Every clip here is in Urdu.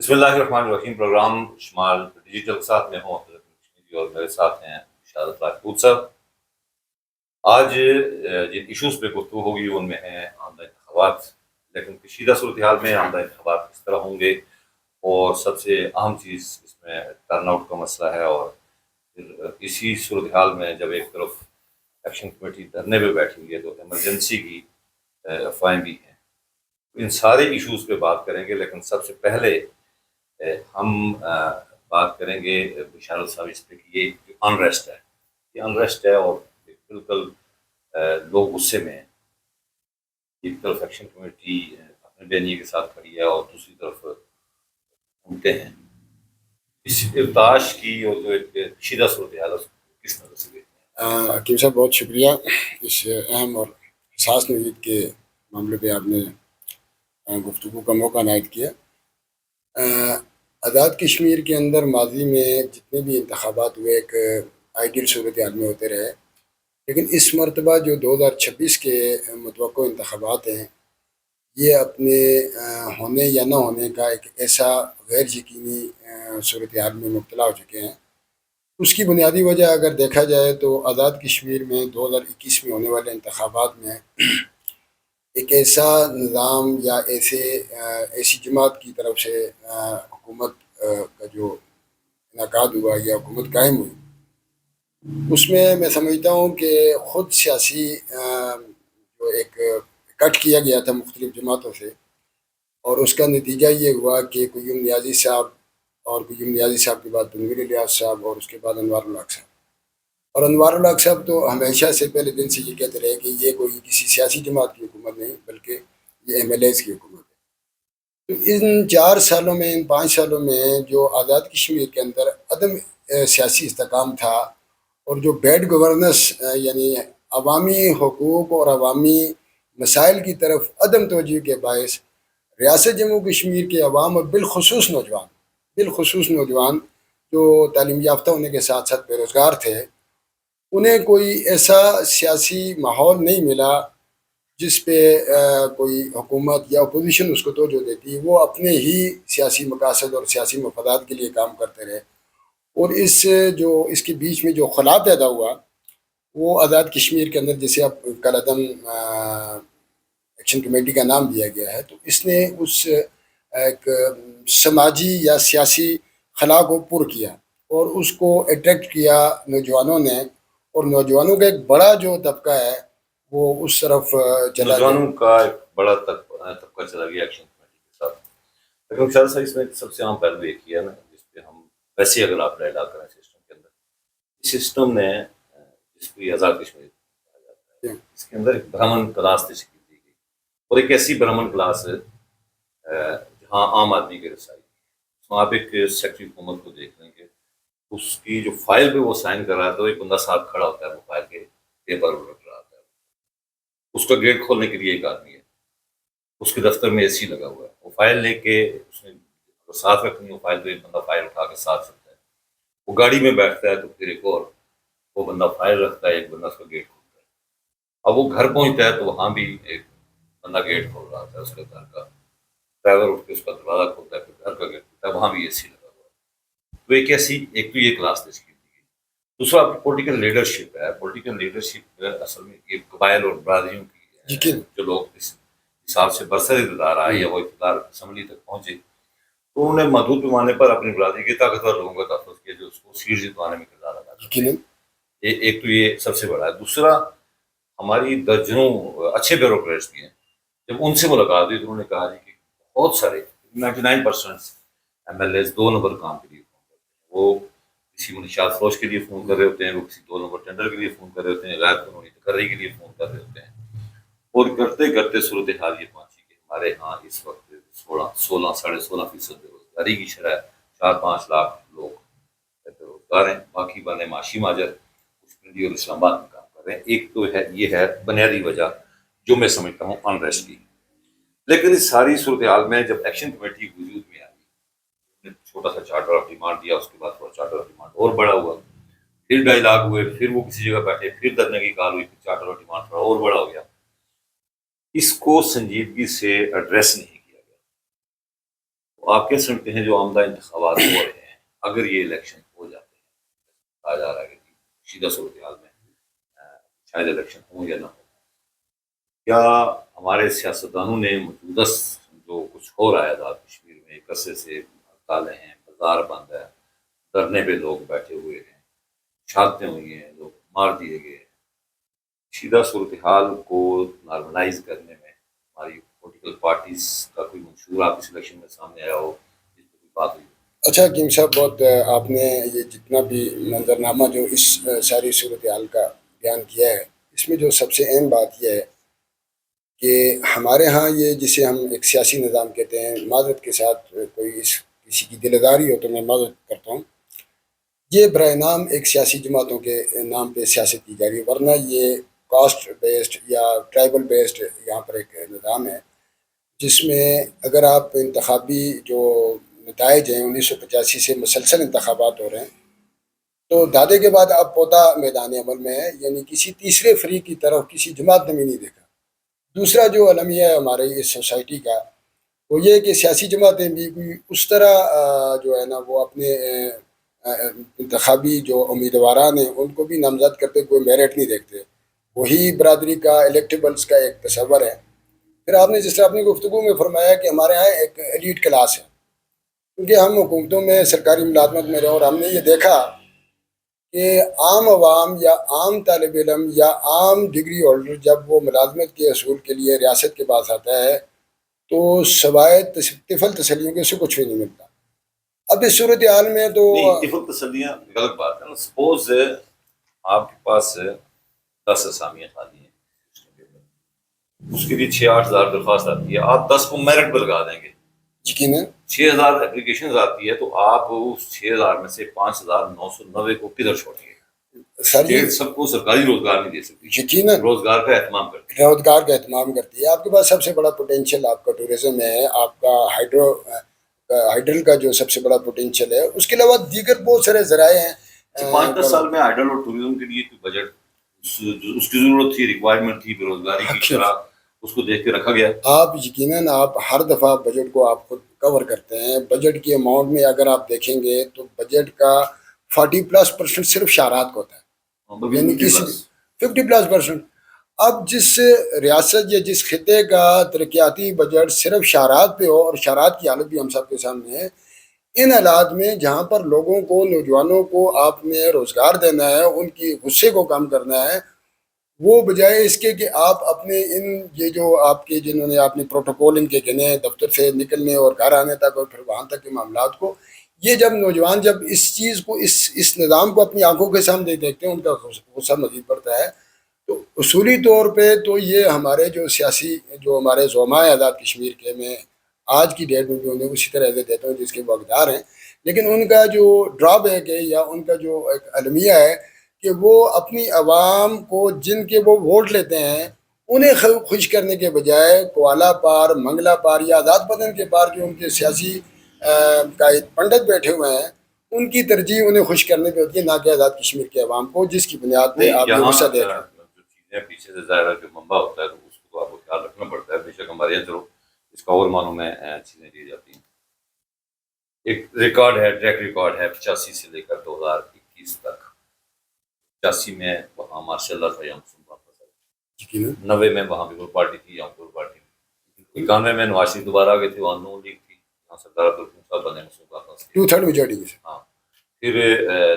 بسم اللہ الرحمن الرحیم۔ پروگرام شمال ڈیجیٹل کے ساتھ میں ہوں حضرت کشمیری اور میرے ساتھ ہیں شہادت راجپوت صاحب۔ آج جن ایشوز پہ گفتگو ہوگی ان میں ہیں آمدہ انتخابات، لیکن کشیدہ صورتحال میں آمدہ انتخابات کس طرح ہوں گے، اور سب سے اہم چیز اس میں ٹرن آؤٹ کا مسئلہ ہے۔ اور پھر اسی صورتحال میں جب ایک طرف ایکشن کمیٹی دھرنے پہ بیٹھی ہوئی ہے تو ایمرجنسی کی افواہیں بھی ہیں۔ ان سارے ایشوز پہ بات کریں گے، لیکن سب سے پہلے ہم بات کریں گے بشار صاحب اس پہ کہ یہ جو انریسٹ ہے، یہ انریسٹ ہے اور بالکل لوگ غصے میں ہیں۔ ایک طرف ایکشن کمیٹی اپنے بیانیے کے ساتھ کھڑی ہے اور دوسری طرف گھومتے ہیں۔ اس ارتعاش کی اور جو ایک کشیدہ صورتحال ہے اس کو کس نظر سے دیکھتے ہیں؟ حکیم صاحب بہت شکریہ اس اہم اور حساس نوعیت کے معاملے پہ آپ نے گفتگو کا موقع عنایت کیا۔ آزاد کشمیر کے اندر ماضی میں جتنے بھی انتخابات ہوئے ایک آئیڈیل صورتحال میں ہوتے رہے، لیکن اس مرتبہ جو 2026 کے متوقع انتخابات ہیں یہ اپنے ہونے یا نہ ہونے کا ایک ایسا غیر یقینی صورتحال میں مبتلا ہو چکے ہیں۔ اس کی بنیادی وجہ اگر دیکھا جائے تو آزاد کشمیر میں 2021 میں ہونے والے انتخابات میں ایک ایسا نظام یا ایسی جماعت کی طرف سے حکومت کا جو انعقاد ہوا یا حکومت قائم ہوئی، اس میں سمجھتا ہوں کہ خود سیاسی جو ایک کٹ کیا گیا تھا مختلف جماعتوں سے، اور اس کا نتیجہ یہ ہوا کہ قیوم نیازی صاحب، اور قیوم نیازی صاحب کے بعد تنویر الیاس صاحب، اور اس کے بعد انوار الحق صاحب۔ اور انوار الحق صاحب تو ہمیشہ سے پہلے دن سے یہ کہتے رہے کہ یہ کوئی کسی سیاسی جماعت کی حکومت نہیں بلکہ یہ ایم ایل ایز کی حکومت ہے۔ تو ان 4 سالوں میں، ان 5 سالوں میں جو آزاد کشمیر کے اندر عدم سیاسی استحکام تھا، اور جو بیڈ گورننس یعنی عوامی حقوق اور عوامی مسائل کی طرف عدم توجہ کے باعث ریاست جموں کشمیر کے عوام اور بالخصوص نوجوان جو تعلیم یافتہ ہونے کے ساتھ ساتھ بے روزگار تھے، انہیں کوئی ایسا سیاسی ماحول نہیں ملا جس پہ کوئی حکومت یا اپوزیشن اس کو توجہ دیتی۔ وہ اپنے ہی سیاسی مقاصد اور سیاسی مفادات کے لیے کام کرتے رہے، اور اس کے بیچ میں جو خلا پیدا ہوا وہ آزاد کشمیر کے اندر، جسے اب کل عدم ایکشن کمیٹی کا نام دیا گیا ہے، تو اس نے اس ایک سماجی یا سیاسی خلا کو پر کیا اور اس کو اٹریکٹ کیا نوجوانوں نے، اور نوجوانوں کا ایک بڑا جو طبقہ ہے وہ اس طرف چلا گیا۔ نوجوانوں کا ایک بڑا طبقہ چلا گیا ایکشن کمیٹی کے ساتھ۔ لیکن شاید صاحب اس میں سب سے عام پہلو ایک ہی ہے نا، جس پہ ہم ویسے اگر آپ ڈائلاگ کریں سسٹم کے اندر، سسٹم نے جس کو آزاد کشمیر کہا جاتا ہے، اس کے اندر ایک برہمن کلاس تشکیل دی گئی، اور ایک ایسی برہمن کلاس جہاں عام آدمی کی رسائی، آپ ایک سیکٹری حکومت کو دیکھ لیں گے، اس کی جو فائل پہ وہ سائن کر رہا تھا، ایک بندہ ساتھ کھڑا ہوتا ہے، وہ فائل کے پیپر رکھ رہا ہوتا ہے، اس کا گیٹ کھولنے کے لیے ایک آدمی ہے، اس کے دفتر میں اے سی لگا ہوا ہے، وہ فائل لے کے اس نے ساتھ رکھنی، وہ فائل پہ ایک بندہ فائل اٹھا کے ساتھ رکھتا ہے، وہ گاڑی میں بیٹھتا ہے تو پھر ایک اور وہ بندہ فائل رکھتا ہے، ایک بندہ اس کا گیٹ کھولتا ہے۔ اب وہ گھر پہنچتا ہے تو وہاں بھی ایک بندہ گیٹ کھول رہا ہوتا ہے، اس کے گھر کا ڈرائیور اٹھ کے اس کا دروازہ کھولتا ہے، پھر گھر کا گیٹ کھولتا ہے، وہاں بھی اے سی لگا ہوا ہے۔ تو ایک تو یہ کلاس تشکیل دی گئی۔ دوسرا پولیٹیکل لیڈرشپ ہے۔ پولیٹیکل لیڈرشپ اصل میں یہ قبائل اور برادریوں کی جو لوگ اس حساب سے برسر اقتدار آئے یا وہ اقتدار اسمبلی تک پہنچے، تو انہوں نے محدود پیمانے پر اپنی برادری کے طاقتور لوگوں کا تحفظ کیا جو اس کو سیٹ جتوانے میں کردار ادا کرتے ہیں۔ ایک تو یہ سب سے بڑا ہے۔ دوسرا، ہماری درجنوں اچھے بیوروکریٹس بھی ہیں، جب ان سے ملاقات ہوئی تو انہوں نے کہا جی کہ بہت سارے 99% ایم ایل ایز 2 نمبر کام کے لیے فون کرتے ہیں، وہ کسی منشیات فروش کے لیے فون کر رہے ہوتے ہیں، وہ کسی 2 نمبر ٹینڈر کے لیے فون کر رہے ہوتے ہیں، غیر قانونی تقرری کے لیے فون کر رہے ہوتے ہیں، اور کرتے کرتے صورتحال یہ پہنچی کہ ہمارے ہاں اس وقت 16-16.5% بے روزگاری کی شرح، 4-5 لاکھ لوگ بے روزگار ہیں، باقی بنے معاشی ماجر کچھ پنڈی اور اسلام آباد میں کام کر رہے ہیں۔ ایک تو ہے، یہ ہے بنیادی وجہ جو میں سمجھتا ہوں انریسٹ کی۔ لیکن اس ساری صورتحال میں جب ایکشن کمیٹی وجود میں آئی، چھوٹا سا چارٹر آف ڈیمانڈ دیا، اس کے بعد تھوڑا چارٹر آف ڈیمانڈ اور بڑا ہوا، پھر ڈائلاگ ہوئے، پھر وہ کسی جگہ بیٹھے، پھر دھرنے کی کال ہوئی، پھر چارٹر آف ڈیمانڈ تھوڑا اور بڑا ہو گیا، اس کو سنجیدگی سے ایڈریس نہیں کیا گیا۔ تو آپ کیا سمجھتے ہیں جو آمدہ انتخابات ہو رہے ہیں، اگر یہ الیکشن ہو جاتے ہیں، کہا جا رہا ہے کہ شیدہ صورتحال میں شاید الیکشن ہو یا نہ ہو، کیا ہمارے سیاستدانوں نے موجودہ جو کچھ ہو رہا ہے آزاد کشمیر میں، ایک عرصے سے ہڑتالیں ہیں، بازار بند ہے، دھرنے پہ لوگ بیٹھے ہوئے ہیں، شہادتیں ہوئی ہیں، لوگ مار دیے گئے ہیں، شیدہ صورتحال کو نارملائز کرنے میں ہماری پولیٹیکل پارٹیز کا کوئی منشور آپ اس الیکشن میں سامنے آیا ہو جس پہ کوئی بات ہوئی؟ اچھا حکیم صاحب، بہت آپ نے یہ جتنا بھی منظرنامہ جو اس ساری صورتحال کا بیان کیا ہے، اس میں جو سب سے اہم بات یہ ہے کہ ہمارے ہاں یہ جسے ہم ایک سیاسی نظام کہتے ہیں، معذرت کے ساتھ کوئی کسی کی دل آزاری ہو تو میں معذرت کرتا ہوں، یہ برائے نام ایک سیاسی جماعتوں کے نام پہ سیاست کی جا رہی ہے، ورنہ یہ کاسٹ بیسڈ یا ٹرائبل بیسڈ یہاں پر ایک نظام ہے، جس میں اگر آپ انتخابی جو نتائج ہیں 1985 سے مسلسل انتخابات ہو رہے ہیں، تو دادے کے بعد اب پوتا میدان عمل میں ہے، یعنی کسی تیسرے فریق کی طرف کسی جماعت نے بھی نہیں دیکھا۔ دوسرا جو المیہ ہے ہمارے اس سوسائٹی کا، وہ یہ کہ سیاسی جماعتیں بھی کوئی اس طرح جو ہے نا وہ اپنے انتخابی جو امیدواران ہیں ان کو بھی نامزد کرتے، کوئی میرٹ نہیں دیکھتے، وہی برادری کا الیکٹیبلز کا ایک تصور ہے۔ پھر آپ نے جس طرح اپنی گفتگو میں فرمایا کہ ہمارے یہاں ایک ایلیٹ کلاس ہے، کیونکہ ہم حکومتوں میں سرکاری ملازمت میں رہے اور ہم نے یہ دیکھا کہ عام عوام یا عام طالب علم یا عام ڈگری ہولڈر جب وہ ملازمت کے حصول کے لیے ریاست کے پاس آتا ہے تو سوائے طفل تسلیوں کے اسے کچھ بھی نہیں ملتا۔ اب اس صورتحال میں تو نہیں، طفل تسلیاں غلط بات ہے نا۔ سپوز آپ کے پاس 10 اسامیاں خالی ہیں، اس کے لیے 6-8 ہزار درخواست آتی ہے، آپ 10 کو میرٹ پہ لگا دیں گے، یقیناً 6,000 اپلیکیشن آتی ہے، تو آپ اس 6,000 میں سے 5,990 کو کدھر چھوڑیں گے؟ سر جی، اسٹیٹ سب کو سرکاری روزگار نہیں دے سکتی، یقیناً روزگار کا اہتمام کرتی ہے۔ روزگار کا اہتمام کرتی ہے۔ آپ کے پاس سب سے بڑا پوٹینشیل آپ کا ٹورزم ہے، آپ کا ہائیڈرل کا جو سب سے بڑا پوٹینشیل ہے، اس کے علاوہ دیگر بہت سارے ذرائع ہیں۔ 5-10 سال میں ہائیڈل اور ٹوریزم کے لیے کوئی بجٹ اس کی ضرورت تھی، ریکوائرمنٹ تھی، بے روزگاری کی شرح، اس کو دیکھ کے رکھا گیا۔ آپ یقیناً آپ ہر دفعہ بجٹ کو آپ خود کور کرتے ہیں، بجٹ کی اماؤنٹ میں اگر آپ دیکھیں گے تو بجٹ کا 40+% صرف شہرات کو ہوتا ہے، یعنی کسی 50+%۔ اب جس ریاست یا جس خطے کا ترقیاتی بجٹ صرف شہرات پہ ہو، اور شہرات کی حالت بھی ہم سب کے سامنے ہے، ان حالات میں جہاں پر لوگوں کو، نوجوانوں کو آپ نے روزگار دینا ہے، ان کی غصے کو کم کرنا ہے، وہ بجائے اس کے کہ آپ اپنے یہ جو آپ کے جنہوں نے آپ نے پروٹوکول ان کے گنے دفتر سے نکلنے اور گھر آنے تک اور پھر وہاں تک کے معاملات کو، یہ جب نوجوان جب اس چیز کو اس نظام کو اپنی آنکھوں کے سامنے دیکھتے ہیں، ان کا غصہ مزید بڑھتا ہے۔ تو اصولی طور پہ تو یہ ہمارے جو سیاسی جو ہمارے زعماء آزاد کشمیر کے، میں آج کی ڈیٹ میں بھی انہیں اسی طرح عزت دیتا ہوں جس کے وہ حقدار ہیں، لیکن ان کا جو ڈرا بیک ہے یا ان کا جو ایک المیہ ہے کہ وہ اپنی عوام کو جن کے وہ ووٹ لیتے ہیں انہیں خوش کرنے کے بجائے کوالا پار، منگلا پار یا آزاد بدن کے پار جو ان کے سیاسی قائد پنڈت بیٹھے ہوئے ہیں، ان کی ترجیح انہیں خوش کرنے پہ ہوتی ہے، نہ کہ آزاد کشمیر کے عوام کو، جس کی بنیاد پہ آپ یہ غصہ دیکھ رہے ہیں۔ جو چیزیں پیچھے سے ظاہر ہے جو منبع ہوتا ہے تو اس کو آپ کو خیال رکھنا پڑتا ہے، بے شک ہمارے یہاں چلو اس کا اور معنوں میں چیزیں دی جاتی ہیں۔ ایک ریکارڈ ہے، ٹریک ریکارڈ ہے 85 سے لے کر 2021 تک۔ 85 میں وہاں ماشاء اللہ تھا، یہاں 90 میں وہاں پیپل پارٹی تھی، یہاں پیپل پارٹی تھی، 91 میں نواز شریف دوبارہ آ گئے تھے، وہاں نون لیگ تھی، یہاں سردار عبدالرحیم صاحب بنے مسلم 2/3 میجورٹی میں سے۔ ہاں، پھر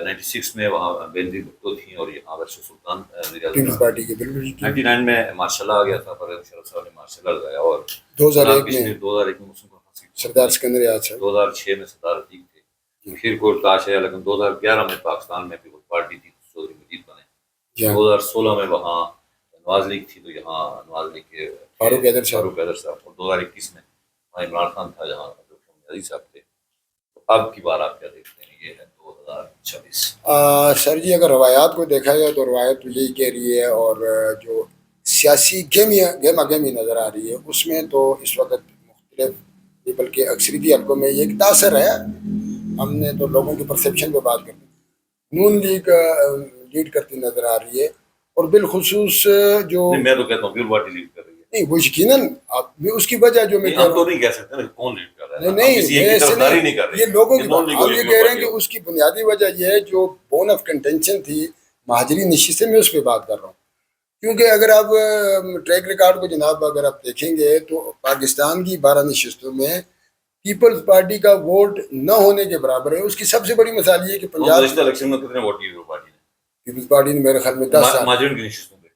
96 میں وہاں بینری بھٹو تھیں اور یہاں ورشو سلطان پیپلز پارٹی کے بالکل 99 میں مارشل آ گیا تھا، پرویز مشرف صاحب نے مارشل لگایا، اور 2001 میں 2001 میں مسلم سردار سکندر یاد صاحب، 2006 میں سردار عتیق تھے، پھر کوئی تاش ہے، لیکن 2011 میں پاکستان میں پیپل پارٹی تھی، چودھری مجید بنے، 2016 میں وہاں نواز لیگ تھی تو یہاں نواز لیگ کے فاروق حیدر صاحب، اور 2021 میں وہاں عمران خان تھا جہاں عزیز صاحب تھے۔ تو اب کی بار آپ کیا دیکھتے ہیں؟ یہ ہے 2026۔ سر جی، اگر روایات کو دیکھا جائے تو روایت تو یہی کہہ رہی ہے، اور جو سیاسی گہما گہمی نظر آ رہی ہے اس میں تو اس وقت مختلف بلکہ اکثریتی حلقوں میں یہ ایک تاثر ہے، ہم نے تو لوگوں کی پرسیپشن پہ بات کریں، نون لیگ لیڈ کرتی نظر آ رہی ہے، اور بالخصوص جو میں تو کہتا ہوں پیپل پارٹی لیڈ کر رہی ہے۔ نہیں وہ یقیناً اس کی وجہ جو میں نہیں، کہہ ہم رہا تو ہوں نہیں کہہ سکتے نا کون لیڈ کر رہا ہے، نہیں ہم کسی ایک کی ایسے طرفداری نہیں کر رہے، یہ لوگوں کی نان بات ہم یہ لیگل کہہ رہے ہیں پارٹی کہ اس کی بنیادی وجہ یہ ہے جو بون آف کنٹینشن تھی مہاجرین نشستیں، میں اس پہ بات کر رہا ہوں. کیونکہ اگر آپ ٹریک ریکارڈ کو جناب اگر آپ دیکھیں گے تو پاکستان کی 12 نشستوں میں پیپلز پارٹی کا ووٹ نہ ہونے کے برابر ہے. اس کی سب سے بڑی مثال یہ ہے کہ پنجاب گزشتہ الیکشن میں کتنے ووٹ کیے پارٹی نے؟ پیپلز پارٹی نے میرے خیال میں 10,000 مہاجرین کی نشستوں پہ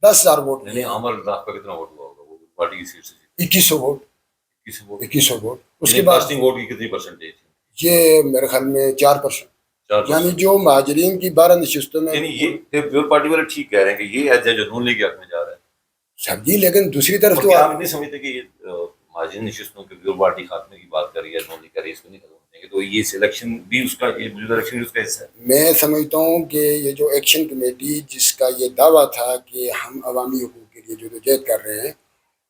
10,000 ووٹ نہیں، عامر الراف کا کتنا ووٹ ہوا ہوگا وہ پارٹی کی سیٹ سے؟ 2100 ووٹ. 21 ووٹ. 2100 ووٹ. اس کے یعنی بعد کاسٹنگ ووٹ کی کتنی پرسنٹیج تھی؟ یہ میرے خیال میں 4%. 4%. یعنی جو مہاجرین کی 12 نشستوں میں یعنی یہ پیپل پارٹی والے ٹھیک کہہ رہے ہیں کہ یہ ایجنڈا جو نون لیگ کے حق میں جا رہا ہے. سب جی لیکن دوسری طرف اور تو کیا آپ نہیں سمجھتے کہ یہ مہاجرین نشستوں کے پیپل پارٹی خاتمے کی بات کر رہی ہے، نون لیگ کر رہی ہے، اس کو نہیں ختم ہونے کے تو یہ سلیکشن بھی اس کا، یہ موجودہ الیکشن بھی اس کا حصہ ہے. میں سمجھتا ہوں کہ یہ جو ایکشن کمیٹی جس کا یہ دعویٰ تھا کہ ہم عوامی حقوق کے لیے جدوجہد کر رہے ہیں،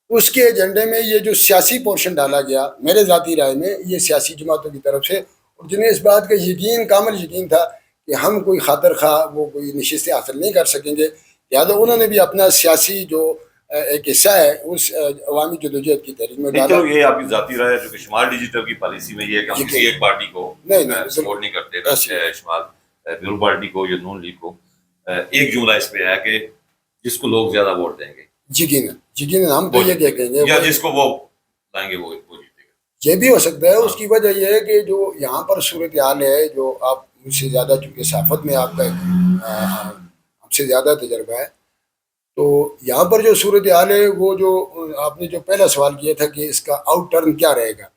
اس کے ایجنڈے میں یہ جو سیاسی پورشن ڈالا گیا میرے ذاتی رائے میں یہ سیاسی جماعتوں کی طرف سے، اور جنہیں اس بات کا یقین، کامل یقین تھا کہ ہم کوئی خاطر خواہ وہ کوئی نشستیں حاصل نہیں کر سکیں گے، لہٰذا انہوں نے بھی اپنا سیاسی جو ایک حصہ ہے اس عوامی جدوجہد کی تحریک میں نہیں، ڈالا. چلو یہ آپ کی ذاتی رائے ہے، جو کہ شمال ڈیجیٹل کی پالیسی میں یہ ہے کہ ہم کسی ایک پارٹی کو سپورٹ نہیں کرتے، شمال پیپل پارٹی کو یا نون لیگ کو. ایک جملہ اس پہ ہے کہ جس کو لوگ زیادہ ووٹ دیں گے یقیناً ہم تو یہ کہیں گے یا جس کو وہ لائیں گے وہ جیتے گا. یہ بھی ہو سکتا ہے. اس کی وجہ یہ ہے کہ جو یہاں پر صورتحال ہے، جو آپ مجھ سے زیادہ چونکہ صحافت میں آپ کا ہم سے زیادہ تجربہ ہے، تو یہاں پر جو صورتحال ہے وہ جو آپ نے جو پہلا سوال کیا تھا کہ اس کا آؤٹ ٹرن کیا رہے گا،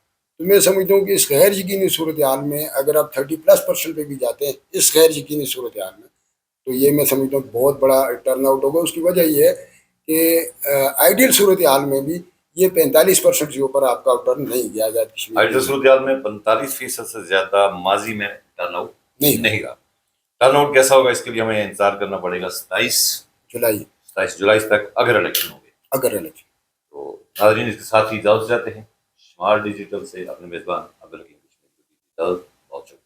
تو میں سمجھتا ہوں کہ اس غیر یقینی صورتحال میں اگر آپ 30+ % پہ بھی جاتے ہیں اس غیر یقینی صورتحال میں، تو یہ میں سمجھتا ہوں بہت بڑا ٹرن آؤٹ ہوگا. اس کی وجہ یہ ہے کہ آئیڈیل صورتحال میں بھی یہ 45% سے اوپر آپ کا آؤٹ ٹرن نہیں گیا آزاد کشمیر. آئیڈل صورتحال میں 45% سے زیادہ ماضی میں ٹرن آؤٹ نہیں رہا. ٹرن آؤٹ کیسا ہوگا اس کے لیے ہمیں انتظار کرنا پڑے گا 27 جولائی تک اگر الیکشن ہو گئے. تو ناظرین اس کے ساتھ ہی اجازت چاہتے ہیں. شمال ڈیجیٹل سے اپنے میزبان عبدالحکیم، بہت شکریہ.